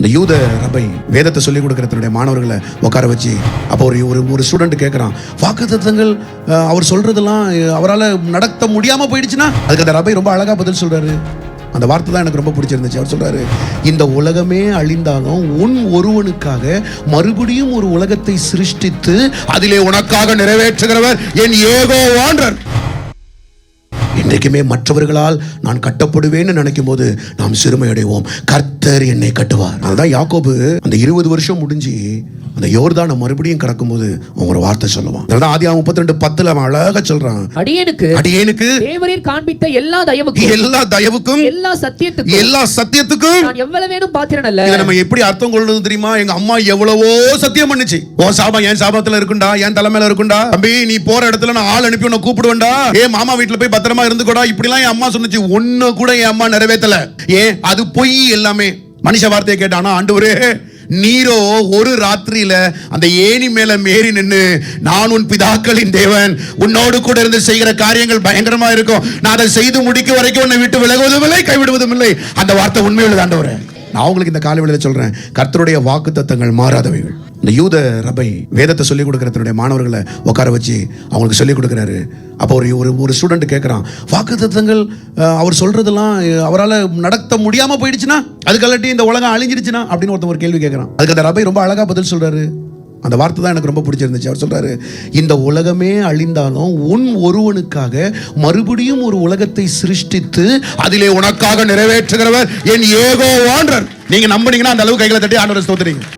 இந்த யூத ரபை வேதத்தை சொல்லிக் கொடுக்கிற தன்னுடைய மாணவர்களை உட்கார வச்சு அப்போ ஒரு ஸ்டூடெண்ட் கேட்குறான், வாக்குத்தத்தங்கள் அவர் சொல்றதெல்லாம் அவரால் நடத்த முடியாம போயிடுச்சுன்னா அதுக்கு அந்த ரபை ரொம்ப அழகா பதில் சொல்றாரு. அந்த வார்த்தை தான் எனக்கு ரொம்ப பிடிச்சிருந்துச்சு. அவர் சொல்றாரு, இந்த உலகமே அழிந்தாலும் உன் ஒருவனுக்காக மறுபடியும் ஒரு உலகத்தை சிருஷ்டித்து அதிலே உனக்காக நிறைவேற்றுகிறவர் என் யெகோவான்றார். இன்றைக்குமே மற்றவர்களால் நான் கட்டப்படுவேன்னு நினைக்கும் போது நாம் சிறுமையடைவோம். கர்த்தர் என்னை கட்டுவார். அதுதான் யாக்கோபு அந்த 20 வருஷம் முடிஞ்சு அந்த யோர்தானை மறுபடியும் கடக்கும்போது ஒரு வார்த்தை சொல்லுவான். அதான் ஆதியாகமம் 32:10 அவன் அழகா சொல்றான், அடியேனுக்கு தேவரீர் காண்பித்த எல்லா தயவுக்கும் எல்லா சத்தியத்துக்கும் நான் எவ்வளவேனும் பாத்திரன் அல்ல. இதை நம்ம எப்படி அர்த்தம் கொள்றது தெரியுமா? எங்க அம்மா எவ்வளவோ சத்தியம் பண்ணுச்சு, உன் சாபம் என் சாபத்துல இருக்குண்டா, என் தலைமையில இருக்குண்டா, தம்பி நீ போற இடத்துல நான் ஆள் அனுப்பி உன்னை கூப்பிடுவேன்டா, ஏன் மாமா வீட்டுல போய் பத்திரமா இருந்துக்கூடா, இப்படிலாம் என் அம்மா சொன்னுச்சு. ஒண்ணு கூட என் அம்மா நிறைவேற்றல. ஏன்? அது பொய். எல்லாமே மனுஷ வார்த்தையை கேட்டானா, ஆண்டவரே நீரோ ஒரு ராத்திரியில அந்த ஏணி மேல மேறி நின்று, நான் உன் பிதாக்களின் தேவன், உன்னோடு கூட இருந்து செய்கிற காரியங்கள் பயங்கரமா இருக்கும், நான் அதை செய்து முடிக்க வரைக்கும் உன்னை விட்டு விலகுவதும் இல்லை கைவிடுவதும் இல்லை. அந்த வார்த்தை உண்மையுள்ளது ஆண்டவரே. நான் உங்களுக்கு இந்த காலைவேளையில சொல்றேன், கர்த்தருடைய வாக்குத்தத்தங்கள் மாறாதவைகள். இந்த யூத ரபை வேதத்தை சொல்லிக் கொடுக்கிற தன்னுடைய மாணவர்களை உட்கார வச்சு அவங்களுக்கு சொல்லிக் கொடுக்குறாரு. அப்போ ஒரு ஸ்டூடெண்ட் கேட்குறான், வாக்குத்தத்தங்கள் அவர் சொல்றதெல்லாம் அவரால் நடத்த முடியாம போயிடுச்சுன்னா அதுக்கல்லாட்டி இந்த உலகம் அழிஞ்சிருச்சுன்னா அப்படின்னு ஒருத்தன் ஒரு கேள்வி கேட்குறான். அதுக்கு அந்த ரபை ரொம்ப அழகா பதில் சொல்றாரு. அந்த வார்த்தை தான் எனக்கு ரொம்ப பிடிச்சிருந்துச்சு. அவர் சொல்றாரு, இந்த உலகமே அழிந்தாலும் உன் ஒருவனுக்காக மறுபடியும் ஒரு உலகத்தை சிருஷ்டித்து அதிலே உனக்காக நிறைவேற்றுகிறவர் என் யெகோவான்றார். நீங்க நம்புனீங்கன்னா அந்த அளவு கைகளை தட்டி ஆண்டவரை ஸ்தோத்திரிங்க.